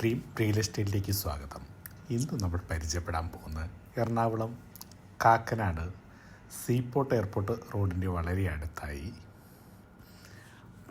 Dream real എസ്റ്റേറ്റിലേക്ക് സ്വാഗതം. ഇന്ന് നമ്മൾ പരിചയപ്പെടാൻ പോകുന്നത് എറണാകുളം കാക്കനാട് സീപോർട്ട് എയർപോർട്ട് റോഡിൻ്റെ വളരെ അടുത്തായി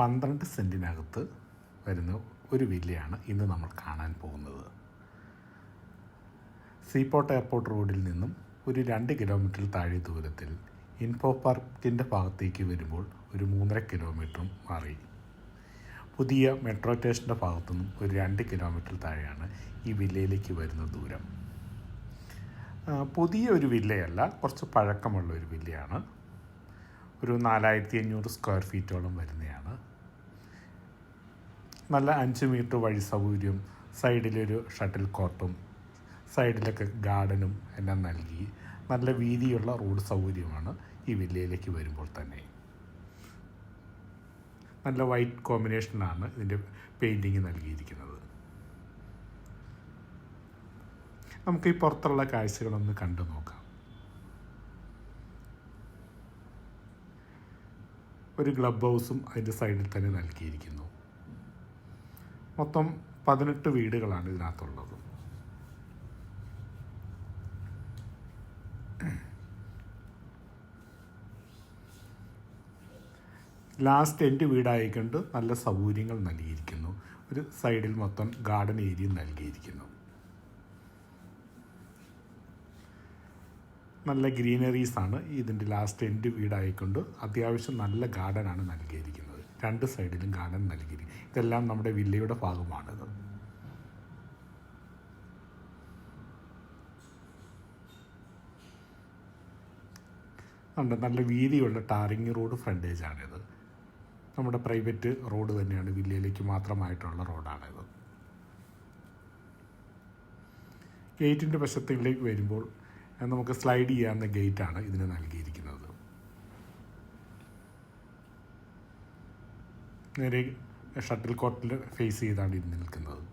12 സെൻറ്റിനകത്ത് വരുന്ന ഒരു വില്ലയാണ് ഇന്ന് നമ്മൾ കാണാൻ പോകുന്നത്. സീപോർട്ട് എയർപോർട്ട് റോഡിൽ നിന്നും ഒരു 2 കിലോമീറ്റർ താഴെ ദൂരത്തിൽ ഇൻഫോ പാർക്കിൻ്റെ ഭാഗത്തേക്ക് വരുമ്പോൾ ഒരു 3.5 കിലോമീറ്ററും മാറി പുതിയ മെട്രോ സ്റ്റേഷൻ്റെ ഭാഗത്തുനിന്നും ഒരു 2 കിലോമീറ്റർ താഴെയാണ് ഈ വില്ലയിലേക്ക് വരുന്ന ദൂരം. പുതിയ ഒരു വില്ലയല്ല, കുറച്ച് പഴക്കമുള്ള ഒരു വില്ലയാണ്. ഒരു 4500 സ്ക്വയർ ഫീറ്റോളം വരുന്നതാണ്. നല്ല 5 മീറ്റർ വഴി സൗകര്യം, സൈഡിലൊരു ഷട്ടിൽ കോർട്ടും സൈഡിലൊക്കെ ഗാർഡനും എല്ലാം നൽകി നല്ല വീതിയുള്ള റോഡ് സൗകര്യമാണ് ഈ വില്ലയിലേക്ക് വരുമ്പോൾ തന്നെ. നല്ല വൈറ്റ് കോമ്പിനേഷനാണ് ഇതിൻ്റെ പെയിൻറ്റിങ് നൽകിയിരിക്കുന്നത്. നമുക്ക് ഈ പുറത്തുള്ള കാഴ്ചകളൊന്ന് കണ്ടു നോക്കാം. ഒരു ക്ലബ് ഹൗസും അതിൻ്റെ സൈഡിൽ തന്നെ നൽകിയിരിക്കുന്നു. മൊത്തം 18 വീടുകളാണ് ഇതിനകത്തുള്ളത്. ലാസ്റ്റ് എൻഡ് വീടായിക്കൊണ്ട് നല്ല സൗകര്യങ്ങൾ നൽകിയിരിക്കുന്നു. ഒരു സൈഡിൽ മൊത്തം ഗാർഡൻ ഏരിയ നൽകിയിരിക്കുന്നു. നല്ല ഗ്രീനറീസാണ് ഇതിൻ്റെ ലാസ്റ്റ് എൻഡ് വീടായിക്കൊണ്ട് അത്യാവശ്യം നല്ല ഗാർഡനാണ് നൽകിയിരിക്കുന്നത്. 2 സൈഡിലും ഗാർഡൻ നൽകിയിരിക്കുന്നു. ഇതെല്ലാം നമ്മുടെ വില്ലയുടെ ഭാഗമാണിത്. നല്ല വീതിയുള്ള ടാറിങ് റോഡ് ഫ്രണ്ടേജാണിത്. നമ്മുടെ പ്രൈവറ്റ് റോഡ് തന്നെയാണ്, വില്ലയിലേക്ക് മാത്രമായിട്ടുള്ള റോഡാണിത്. ഗേറ്റിൻ്റെ വശത്തിലേക്ക് വരുമ്പോൾ നമുക്ക് സ്ലൈഡ് ചെയ്യാവുന്ന ഗേറ്റാണ് ഇതിന് നൽകിയിരിക്കുന്നത്. നേരെ ഷട്ടിൽ കോർട്ടിൽ ഫേസ് ചെയ്താണ് ഇത് നിൽക്കുന്നത്.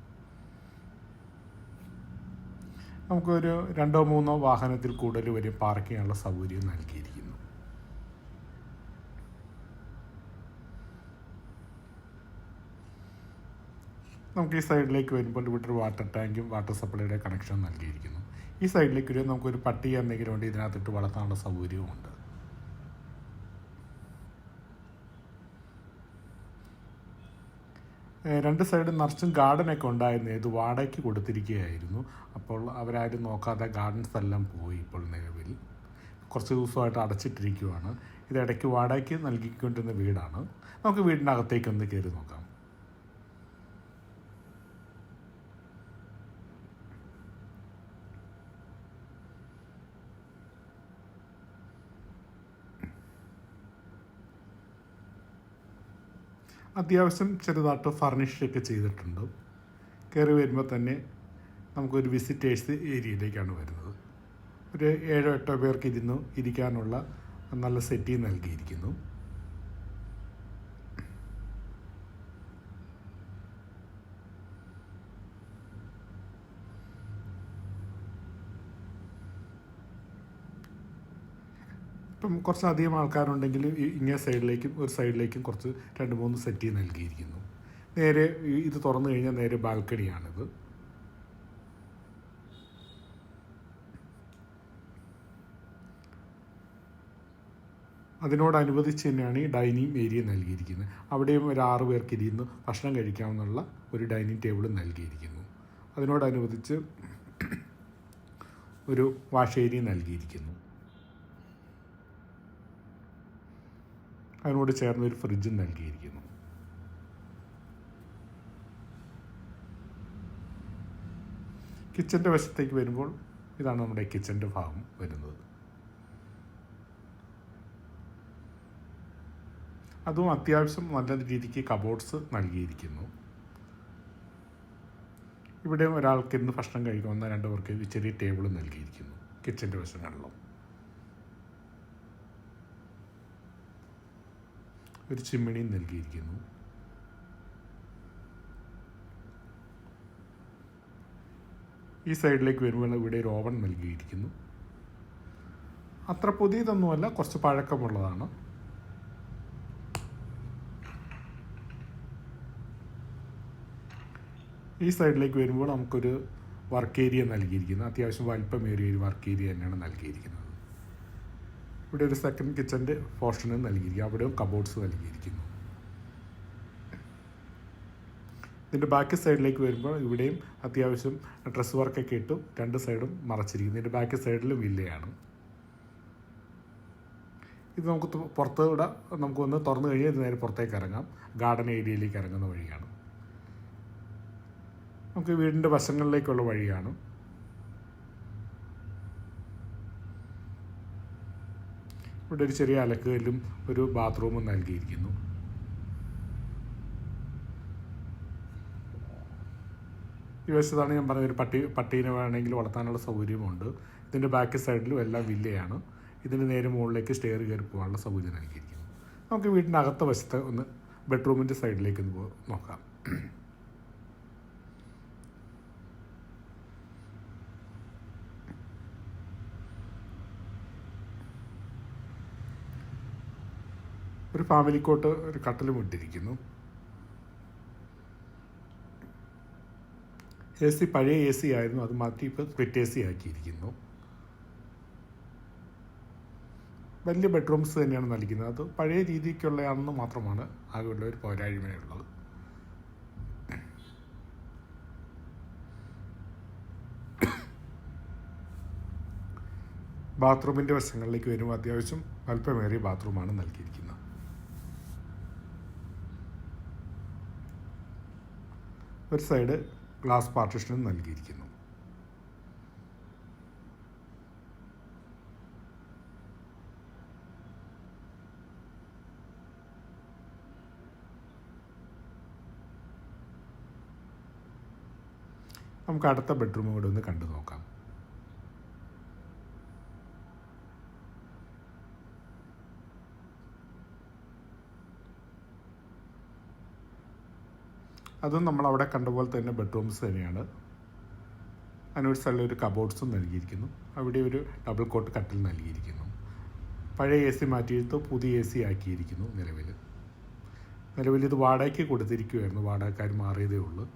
നമുക്കൊരു 2-3 വാഹനത്തിൽ കൂടുതൽ വരെ പാർക്ക് ചെയ്യാനുള്ള സൗകര്യം നൽകിയിരിക്കുന്നു. നമുക്ക് ഈ സൈഡിലേക്ക് വരുമ്പോൾ ഇവിടെ ഒരു വാട്ടർ ടാങ്കും വാട്ടർ സപ്ലൈയുടെ കണക്ഷൻ നൽകിയിരിക്കുന്നു. ഈ സൈഡിലേക്ക് വരുമ്പോൾ നമുക്കൊരു പട്ടി എന്തെങ്കിലും ഉണ്ട് ഇതിനകത്തിട്ട് വളർത്താനുള്ള സൗകര്യവുമുണ്ട്. രണ്ട് സൈഡും നിറച്ചും ഗാർഡനൊക്കെ ഉണ്ടായിരുന്നു. ഇത് വാടകയ്ക്ക് കൊടുത്തിരിക്കുകയായിരുന്നു. അപ്പോൾ അവരാരും നോക്കാതെ ഗാർഡൻസ് എല്ലാം പോയി. ഇപ്പോൾ നിലവിൽ കുറച്ച് ദിവസമായിട്ട് അടച്ചിട്ടിരിക്കുകയാണ്. ഇത് ഇടയ്ക്ക് വാടകയ്ക്ക് നൽകിക്കൊണ്ടിരുന്ന വീടാണ്. നമുക്ക് വീടിനകത്തേക്കൊന്ന് കയറി നോക്കാം. അത്യാവശ്യം ചെറുതായിട്ട് ഫർണിഷൊക്കെ ചെയ്തിട്ടുണ്ട്. കയറി വരുമ്പോൾ തന്നെ നമുക്കൊരു വിസിറ്റേഴ്സ് ഏരിയയിലേക്കാണ് വരുന്നത്. ഒരു 7-8 പേർക്ക് ഇരിക്കാനുള്ള നല്ല സെറ്റി നൽകിയിരിക്കുന്നു. ഇപ്പം കുറച്ചധികം ആൾക്കാരുണ്ടെങ്കിൽ ഇങ്ങേ സൈഡിലേക്കും ഒരു സൈഡിലേക്കും കുറച്ച് 2-3 സെറ്റി നൽകിയിരിക്കുന്നു. നേരെ ഇത് തുറന്നു കഴിഞ്ഞാൽ നേരെ ബാൽക്കണിയാണിത്. അതിനോടനുബന്ധിച്ച് തന്നെയാണ് ഈ ഡൈനിങ് ഏരിയ നൽകിയിരിക്കുന്നത്. അവിടെയും ഒരു 6 പേർക്ക് ഇരുന്ന് ഭക്ഷണം കഴിക്കാമെന്നുള്ള ഒരു ഡൈനിങ് ടേബിൾ നൽകിയിരിക്കുന്നു. അതിനോടനുബന്ധിച്ച് ഒരു വാഷ് ഏരിയ നൽകിയിരിക്കുന്നു. അതിനോട് ചേർന്നൊരു ഫ്രിഡ്ജും നൽകിയിരിക്കുന്നു. കിച്ചൻ്റെ വശത്തേക്ക് വരുമ്പോൾ ഇതാണ് നമ്മുടെ കിച്ചൻ്റെ ഭാഗം വരുന്നത്. അതും അത്യാവശ്യം നല്ല രീതിക്ക് കബോർഡ്സ് നൽകിയിരിക്കുന്നു. ഇവിടെ ഒരാൾക്ക് ഇന്ന് ഭക്ഷണം കഴിക്കാവുന്ന 2 പേർക്ക് ചെറിയ ടേബിൾ നൽകിയിരിക്കുന്നു കിച്ചൻ്റെ വശങ്ങളിലും. ഒരു ചിമ്മിണിയും നൽകിയിരിക്കുന്നു. ഈ സൈഡിലേക്ക് വരുമ്പോൾ ഇവിടെ ഒരു ഓവൻ നൽകിയിരിക്കുന്നു. അത്ര പുതിയതൊന്നുമല്ല, കുറച്ച് പഴക്കമുള്ളതാണ്. ഈ സൈഡിലേക്ക് വരുമ്പോൾ നമുക്കൊരു വർക്ക് ഏരിയ നൽകിയിരിക്കുന്നത് അത്യാവശ്യം വലിപ്പമേറിയ ഒരു വർക്ക് ഏരിയ തന്നെയാണ് നൽകിയിരിക്കുന്നത്. ഇവിടെ ഒരു സെക്കൻഡ് കിച്ചൻ്റെ പോർഷനും നൽകിയിരിക്കുന്നു, അവിടെയും കബോർഡ്സ് നൽകിയിരിക്കുന്നു. ഇതിൻ്റെ ബാക്ക് സൈഡിലേക്ക് വരുമ്പോൾ ഇവിടെയും അത്യാവശ്യം ഡ്രസ് വർക്കൊക്കെ ഇട്ടും രണ്ട് സൈഡും മറച്ചിരിക്കുന്നു. ഇതിൻ്റെ ബാക്ക് സൈഡിലും വില്ലയാണ്. ഇത് നമുക്ക് പുറത്തുകൂടെ നമുക്കൊന്ന് തുറന്നു കഴിഞ്ഞാൽ ഇത് നേരെ പുറത്തേക്ക് ഇറങ്ങാം. ഗാർഡൻ ഏരിയയിലേക്ക് ഇറങ്ങുന്ന വഴിയാണ്. നമുക്ക് വീടിൻ്റെ വശങ്ങളിലേക്കുള്ള വഴിയാണ്. ഇവിടെ ഒരു ചെറിയ അലക്കുകല്ലും ഒരു ബാത്റൂമും നൽകിയിരിക്കുന്നു. ഈ വശത്താണ് ഞാൻ പറഞ്ഞൊരു പട്ടീനെ വേണമെങ്കിൽ വളർത്താനുള്ള സൗകര്യമുണ്ട്. ഇതിൻ്റെ ബാക്ക് സൈഡിലും എല്ലാം വില്ലയാണ്. ഇതിൻ്റെ നേരെ മുകളിലേക്ക് സ്റ്റെയർ കയറി പോകാനുള്ള സൗകര്യം നൽകിയിരിക്കുന്നു. നമുക്ക് വീടിൻ്റെ അകത്ത വശത്ത് ഒന്ന് ബെഡ്റൂമിൻ്റെ സൈഡിലേക്ക് ഒന്ന് നോക്കാം. ഒരു ഫാമിലി കോട്ട് ഒരു കട്ടിലും ഇട്ടിരിക്കുന്നു. എ സി പഴയ എ സി ആയിരുന്നു, അത് മാറ്റി ഇപ്പോൾ സ്പ്ലിറ്റ് എ സി ആക്കിയിരിക്കുന്നു. വലിയ ബെഡ്റൂംസ് തന്നെയാണ് നൽകുന്നത്. അത് പഴയ രീതിക്കുള്ളതാണെന്ന് മാത്രമാണ് ആകെയുള്ള ഒരു പോരായ്മയുള്ളത്. ബാത്റൂമിൻ്റെ വശങ്ങളിലേക്ക് വരുമ്പോൾ അത്യാവശ്യം വലിപ്പമേറിയ ബാത്റൂമാണ് നൽകിയിരിക്കുന്നത്. ഒരു സൈഡ് ഗ്ലാസ് പാർട്ടീഷനും നൽകിയിരിക്കുന്നു. നമുക്ക് അടുത്ത ബെഡ്റൂം കൂടെ ഒന്ന് കണ്ടു നോക്കാം. അതും നമ്മളവിടെ കണ്ടപോലെ തന്നെ ബെഡ്റൂംസ് തന്നെയാണ്. അതിനൊരു സൈഡിൽ ഒരു കബോർഡ്സും നൽകിയിരിക്കുന്നു. അവിടെ ഒരു ഡബിൾ കോട്ട് കട്ടിൽ നൽകിയിരിക്കുന്നു. പഴയ എ സി മാറ്റിയെടുത്ത് പുതിയ എ സി ആക്കിയിരിക്കുന്നു. നിലവിൽ ഇത് വാടകയ്ക്ക് കൊടുത്തിരിക്കുകയായിരുന്നു, വാടകക്കാർ മാറിയതേ ഉള്ളൂ.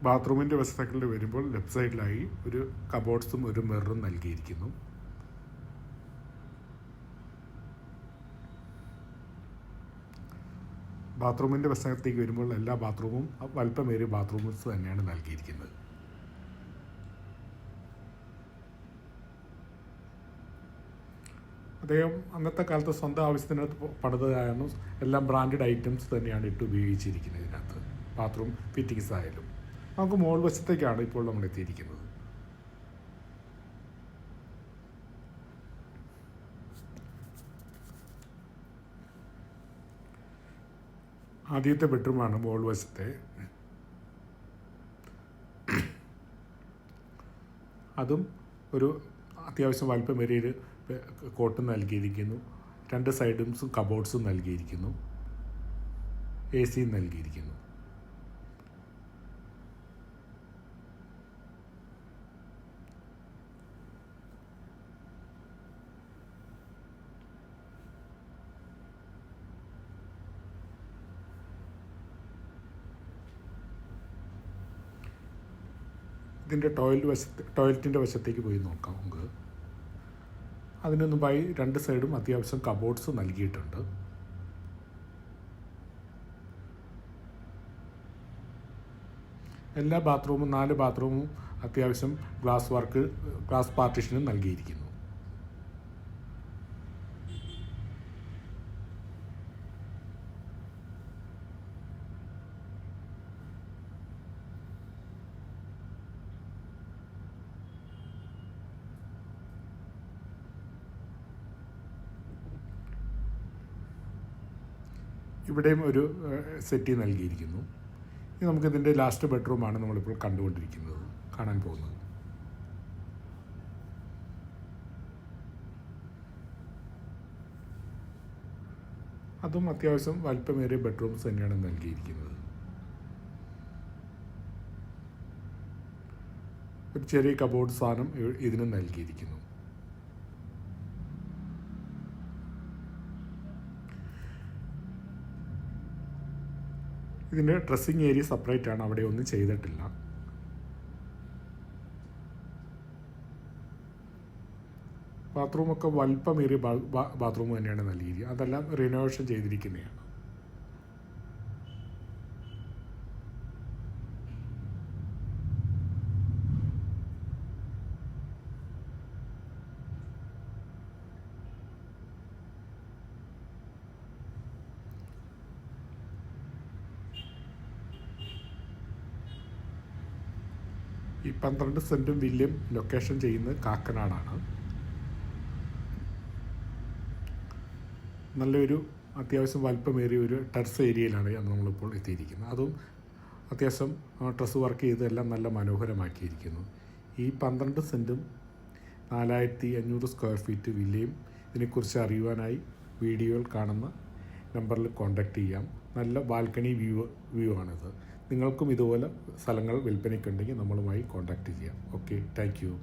ബാത്റൂമിൻ്റെ വശത്തേക്കിൽ വരുമ്പോൾ ലെഫ്റ്റ് സൈഡിലായി ഒരു കബോർഡ്സും ഒരു മിററും നൽകിയിരിക്കുന്നു. ബാത്റൂമിൻ്റെ വശത്തേക്ക് വരുമ്പോൾ എല്ലാ ബാത്റൂമും വലിപ്പമേറിയ ബാത്റൂംസ് തന്നെയാണ് നൽകിയിരിക്കുന്നത്. അദ്ദേഹം അന്നത്തെ കാലത്ത് സ്വന്തം ആവശ്യത്തിന് പണിതാണ്. എല്ലാം ബ്രാൻഡഡ് ഐറ്റംസ് തന്നെയാണ് ഇട്ട് ഉപയോഗിച്ചിരിക്കുന്നത്. ഇതിനകത്ത് ബാത്റൂം ഫിറ്റിങ്സ് ആയാലും നമുക്ക് മോൾ വശത്തേക്കാണ് ഇപ്പോൾ നമ്മൾ എത്തിയിരിക്കുന്നത്. ആദ്യത്തെ ബെഡ്റൂമാണ് മോൾ വശത്തെ. അതും ഒരു അത്യാവശ്യം വലിപ്പമേറിയൊരു കോട്ട് നൽകിയിരിക്കുന്നു. രണ്ട് സൈഡും കബോർഡ്സും നൽകിയിരിക്കുന്നു. എ സിയും നൽകിയിരിക്കുന്നു. ഇതിൻ്റെ ടോയ്ലറ്റിൻ്റെ വശത്തേക്ക് പോയി നോക്കാം നമുക്ക്. അതിന് മുമ്പായി രണ്ട് സൈഡും അത്യാവശ്യം കബോർഡ്സ് നൽകിയിട്ടുണ്ട്. എല്ലാ ബാത്റൂമും 4 ബാത്റൂമും അത്യാവശ്യം ഗ്ലാസ് പാർട്ടീഷനും നൽകിയിരിക്കുന്നു. ഇവിടെയും ഒരു സെറ്റി നൽകിയിരിക്കുന്നു. ഇനി നമുക്കിതിൻ്റെ ലാസ്റ്റ് ബെഡ്റൂമാണ് നമ്മളിപ്പോൾ കാണാൻ പോകുന്നത്. അതും അത്യാവശ്യം വലിപ്പമേറിയ ബെഡ്റൂംസ് തന്നെയാണ് നൽകിയിരിക്കുന്നത്. ഒരു ചെറിയ കബോർഡ് സാധനം ഇതിന് നൽകിയിരിക്കുന്നു. ഇതിൻ്റെ ഡ്രസ്സിങ് ഏരിയ സെപ്പറേറ്റ് ആണ്, അവിടെ ഒന്നും ചെയ്തിട്ടില്ല. ബാത്റൂമൊക്കെ വലിപ്പമേറിയ ബാത്റൂം തന്നെയാണ് നൽകിയിരിക്കുന്നത്. അതെല്ലാം റിനോവേഷൻ ചെയ്തിരിക്കുന്നതാണ്. ഈ 12 സെൻറ്റും വില്യം ലൊക്കേഷൻ ചെയ്യുന്നത് കാക്കനാടാണ്. നല്ലൊരു അത്യാവശ്യം വലിപ്പമേറിയ ഒരു ടെറസ് ഏരിയയിലാണ് നമ്മളിപ്പോൾ എത്തിയിരിക്കുന്നത്. അതും അത്യാവശ്യം ഡ്രസ്സ് വർക്ക് ചെയ്തെല്ലാം നല്ല മനോഹരമാക്കിയിരിക്കുന്നു. ഈ 12 സെൻറ്റും 4500 സ്ക്വയർ ഫീറ്റ് വില്ലയും ഇതിനെക്കുറിച്ച് അറിയുവാനായി വീഡിയോയിൽ കാണുന്ന നമ്പറിൽ കോൺടാക്റ്റ് ചെയ്യാം. നല്ല ബാൽക്കണി വ്യൂ ആണിത്. നിങ്ങൾക്കും ഇതുപോലെ സ്ഥലങ്ങൾ വിൽപ്പനയ്ക്കുണ്ടെങ്കിൽ നമ്മളുമായി കോൺടാക്റ്റ് ചെയ്യാം. Okay, thank you.